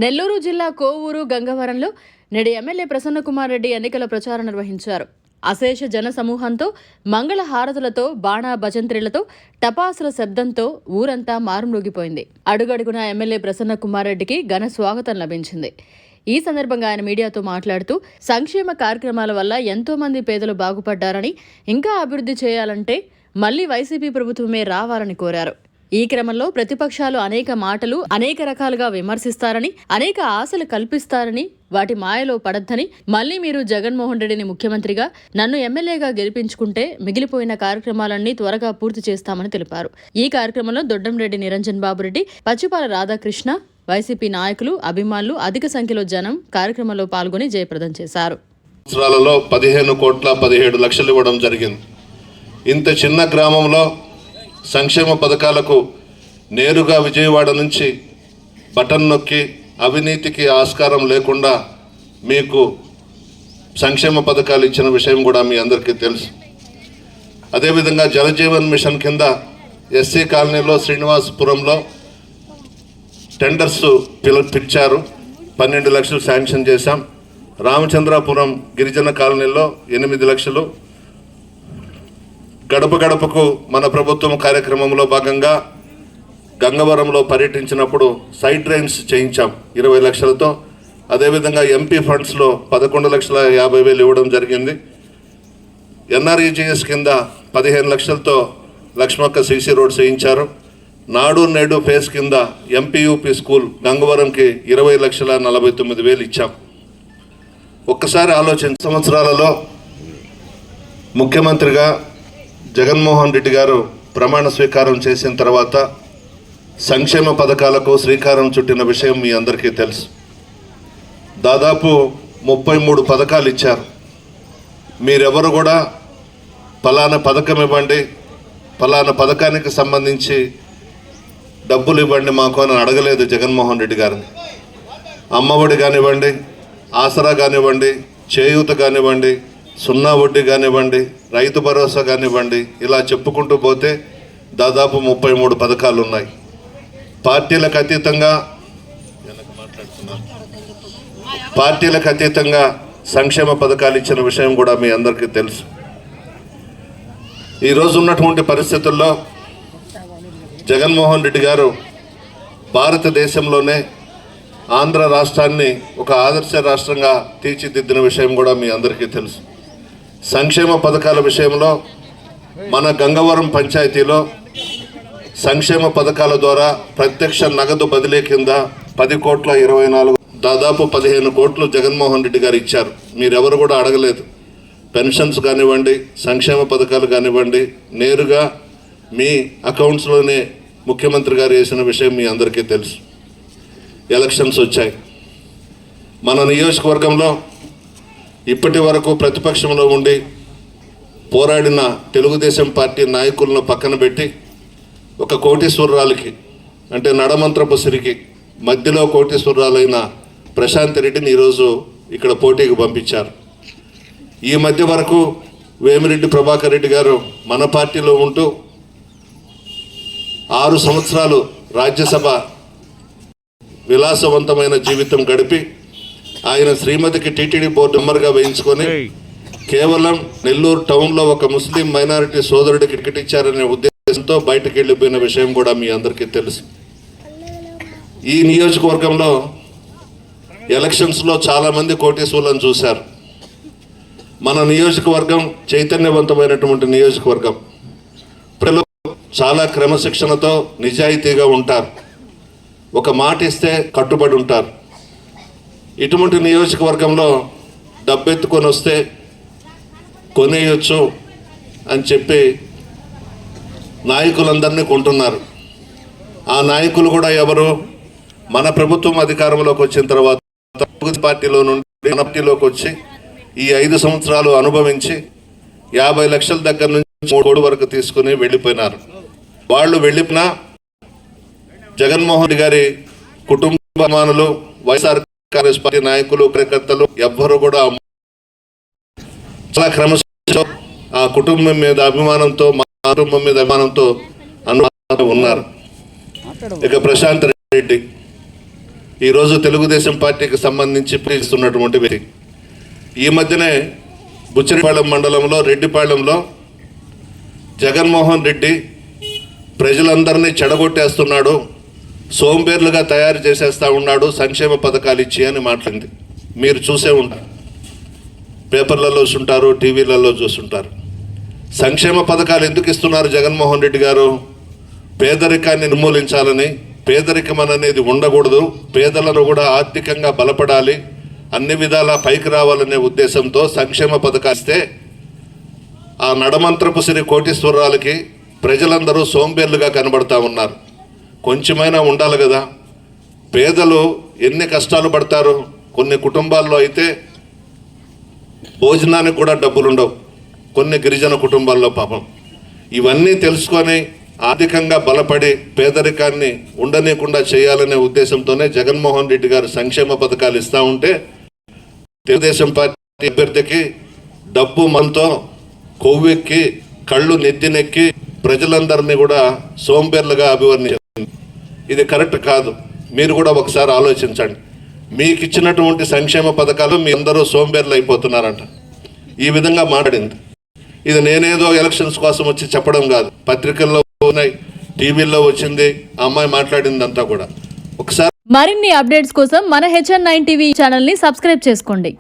నెల్లూరు జిల్లా కోవూరు గంగవరంలో నేడు ఎమ్మెల్యే ప్రసన్నకుమార్ రెడ్డి ఎన్నికల ప్రచారం నిర్వహించారు. అశేష జన సమూహంతో, మంగళ హారతులతో, బాణా భజంత్రీలతో, టపాసుల శబ్దంతో ఊరంతా మారుమ్రోగిపోయింది. అడుగడుగునా ఎమ్మెల్యే ప్రసన్నకుమార్ రెడ్డికి ఘన స్వాగతం లభించింది. ఈ సందర్భంగా ఆయన మీడియాతో మాట్లాడుతూ సంక్షేమ కార్యక్రమాల వల్ల ఎంతో మంది పేదలు బాగుపడ్డారని, ఇంకా అభివృద్ధి చేయాలంటే మళ్లీ వైసీపీ ప్రభుత్వమే రావాలని కోరారు. ఈ క్రమంలో ప్రతిపక్షాలు అనేక మాటలు, అనేక రకాలుగా విమర్శిస్తారని, అనేక ఆశలు కల్పిస్తారని, వాటి మాయలో పడద్దని, మళ్లీ మీరు జగన్మోహన్ రెడ్డిని ముఖ్యమంత్రిగా, నన్ను ఎమ్మెల్యేగా గెలిపించుకుంటే మిగిలిపోయిన కార్యక్రమాలన్నీ త్వరగా పూర్తి చేస్తామని తెలిపారు. ఈ కార్యక్రమంలో దొడ్డంరెడ్డి నిరంజన్ బాబురెడ్డి, పచ్చిపాల రాధాకృష్ణ, వైసీపీ నాయకులు, అభిమానులు అధిక సంఖ్యలో జనం కార్యక్రమంలో పాల్గొని జయప్రదం చేశారు. 15,17,00,000 ఇవ్వడం జరిగింది. ఇంత చిన్న గ్రామంలో సంక్షేమ పథకాలకు నేరుగా విజయవాడ నుంచి బటన్ నొక్కి అవినీతికి ఆస్కారం లేకుండా మీకు సంక్షేమ పథకాలు ఇచ్చిన విషయం కూడా మీ అందరికీ తెలుసు. అదేవిధంగా జలజీవన్ మిషన్ కింద ఎస్సీ కాలనీలో శ్రీనివాసపురంలో టెండర్స్ పిలిచారు. 12 లక్షలు శాంక్షన్ చేశాం. రామచంద్రాపురం గిరిజన కాలనీలో 8 లక్షలు. గడప గడపకు మన ప్రభుత్వం కార్యక్రమంలో భాగంగా గంగవరంలో పర్యటించినప్పుడు సైడ్ డ్రైన్స్ చేయించాం 20 లక్షలతో. అదేవిధంగా ఎంపీ ఫండ్స్లో 11,50,000 ఇవ్వడం జరిగింది. ఎన్ఆర్ఈజీఎస్ కింద 15 లక్షలతో లక్ష్మక్క సీసీ రోడ్ చేయించారు. నాడు నేడు ఫేస్ కింద ఎంపీయూపీ స్కూల్ గంగవరంకి 20,49,000 ఇచ్చాం. ఒక్కసారి ఆలోచించ సంవత్సరాలలో ముఖ్యమంత్రిగా జగన్మోహన్ రెడ్డి గారు ప్రమాణ స్వీకారం చేసిన తర్వాత సంక్షేమ పథకాలకు శ్రీకారం చుట్టిన విషయం మీ అందరికీ తెలుసు. దాదాపు 33 పథకాలు ఇచ్చారు. మీరెవరు కూడా ఫలానా పథకం ఇవ్వండి, ఫలానా పథకానికి సంబంధించి డబ్బులు ఇవ్వండి మాకు అని అడగలేదు జగన్మోహన్ రెడ్డి గారిని. అమ్మఒడి కానివ్వండి, ఆసరా కానివ్వండి, చేయూత కానివ్వండి, సున్నా వడ్డీ కానివ్వండి, రైతు భరోసా కానివ్వండి, ఇలా చెప్పుకుంటూ పోతే దాదాపు 33 పథకాలు ఉన్నాయి. పార్టీలకు అతీతంగా సంక్షేమ పథకాలు ఇచ్చిన విషయం కూడా మీ అందరికీ తెలుసు. ఈరోజు ఉన్నటువంటి పరిస్థితుల్లో జగన్మోహన్ రెడ్డి గారు భారతదేశంలోనే ఆంధ్ర రాష్ట్రాన్ని ఒక ఆదర్శ రాష్ట్రంగా తీర్చిదిద్దిన విషయం కూడా మీ అందరికీ తెలుసు. సంక్షేమ పథకాల విషయంలో మన గంగవరం పంచాయతీలో సంక్షేమ పథకాల ద్వారా ప్రత్యక్ష నగదు బదిలీ కింద 10,24,00,000 దాదాపు 15 కోట్లు జగన్మోహన్ రెడ్డి గారు ఇచ్చారు. మీరెవరు కూడా అడగలేదు. పెన్షన్స్ కానివ్వండి, సంక్షేమ పథకాలు కానివ్వండి, నేరుగా మీ అకౌంట్స్లోనే ముఖ్యమంత్రి గారు వేసిన విషయం మీ అందరికీ తెలుసు. ఎలక్షన్స్ వచ్చాయి. మన నియోజకవర్గంలో ఇప్పటి వరకు ప్రతిపక్షంలో ఉండి పోరాడిన తెలుగుదేశం పార్టీ నాయకులను పక్కన పెట్టి ఒక కోటీశ్వరరాలకి, అంటే నడమంత్రపు సిరికి మధ్యలో కోటీశ్వరరాలైన ప్రశాంత్ రెడ్డిని ఈరోజు ఇక్కడ పోటీకి పంపించారు. ఈ మధ్య వరకు వేమిరెడ్డి ప్రభాకర్ రెడ్డి గారు మన పార్టీలో ఉంటూ 6 సంవత్సరాలు రాజ్యసభ విలాసవంతమైన జీవితం గడిపి ఆయన శ్రీమతికి టీటీడీ బోర్డు మెంబర్గా వేయించుకొని కేవలం నెల్లూరు టౌన్లో ఒక ముస్లిం మైనారిటీ సోదరుడికి టికెట్ ఇచ్చారనే ఉద్దేశంతో బయటకు వెళ్ళిపోయిన విషయం కూడా మీ అందరికీ తెలుసు. ఈ నియోజకవర్గంలో ఎలక్షన్స్లో చాలామంది కోటీశ్వరులను చూశారు. మన నియోజకవర్గం చైతన్యవంతమైనటువంటి నియోజకవర్గం. ప్రజలు చాలా క్రమశిక్షణతో నిజాయితీగా ఉంటారు. ఒక మాట ఇస్తే కట్టుబడి ఉంటారు. ఇటువంటి నియోజకవర్గంలో డబ్బెత్తుకొని వస్తే కొనేయచ్చు అని చెప్పి నాయకులందరినీ కొంటున్నారు. ఆ నాయకులు కూడా ఎవరు? మన ప్రభుత్వం అధికారంలోకి వచ్చిన తర్వాత పార్టీలో నుండి మన పార్టీలోకి వచ్చి ఈ 5 సంవత్సరాలు అనుభవించి 50 లక్షల దగ్గర నుంచి 3 కోట్ల వరకు తీసుకుని వెళ్ళిపోయినారు. వాళ్ళు వెళ్ళిపోయినా జగన్మోహన్ రెడ్డి గారి కుటుంబానులు, వైఎస్ఆర్ కాంగ్రెస్ పార్టీ నాయకులు, కార్యకర్తలు ఎవ్వరు కూడా చాలా క్రమశిక్షణతో ఆ కుటుంబం మీద అభిమానంతో, మా కుటుంబం మీద అభిమానంతో ఉన్నారు. ఇక ప్రశాంత్ రెడ్డి ఈరోజు తెలుగుదేశం పార్టీకి సంబంధించి పిలుస్తున్నటువంటి వ్యక్తి. ఈ మధ్యనే బుచ్చిరెడ్డిపాళెం మండలంలో రెడ్డిపాళెంలో జగన్మోహన్ రెడ్డి ప్రజలందరినీ చెడగొట్టేస్తున్నాడు, సోంబేర్లుగా తయారు చేసేస్తూ ఉన్నాడు సంక్షేమ పథకాలు ఇచ్చి అని మాట్లాడింది. మీరు చూసే ఉంటారు, పేపర్లలో చూస్తుంటారు, టీవీలలో చూస్తుంటారు. సంక్షేమ పథకాలు ఎందుకు ఇస్తున్నారు జగన్మోహన్ రెడ్డి గారు? పేదరికాన్ని నిర్మూలించాలని, పేదరికం అనేది ఉండకూడదు, పేదలను కూడా ఆర్థికంగా బలపడాలి, అన్ని విధాలా పైకి రావాలనే ఉద్దేశంతో సంక్షేమ పథకాలు ఇస్తే ఆ నడమంత్రపు సిరి కోటీశ్వరాలకి ప్రజలందరూ సోంబేర్లుగా కనబడతా ఉన్నారు. కొంచెమైనా ఉండాలి కదా. పేదలు ఎన్ని కష్టాలు పడతారు. కొన్ని కుటుంబాల్లో అయితే భోజనానికి కూడా డబ్బులు ఉండవు, కొన్ని గిరిజన కుటుంబాల్లో పాపం. ఇవన్నీ తెలుసుకొని ఆర్థికంగా బలపడి పేదరికాన్ని ఉండనీయకుండా చేయాలనే ఉద్దేశంతోనే జగన్మోహన్ రెడ్డి గారు సంక్షేమ పథకాలు ఇస్తూ ఉంటే తెలుగుదేశం పార్టీ అభ్యర్థికి డబ్బు మనతో కొవ్వెక్కి కళ్ళు నెత్తినెక్కి ప్రజలందరినీ కూడా సోంబేర్లుగా అభివర్ణించారు. ఇది కరెక్ట్ కాదు. మీరు కూడా ఒకసారి ఆలోచించండి. మీకు ఇచ్చినటువంటి సంక్షేమ పథకాలు మీ అందరూ సోంబేర్లు అయిపోతున్నారంట. ఈ విధంగా మాట్లాడింది. ఇది నేనేదో ఎలక్షన్స్ కోసం వచ్చి చెప్పడం కాదు, పత్రికల్లో ఉన్నాయి, టీవీల్లో వచ్చింది, ఆ అమ్మాయి మాట్లాడిందంతా కూడా. ఒకసారి మరిన్ని అప్డేట్స్ కోసం మన HN9 టీవీ ఛానల్ ని సబ్స్క్రైబ్ చేసుకోండి.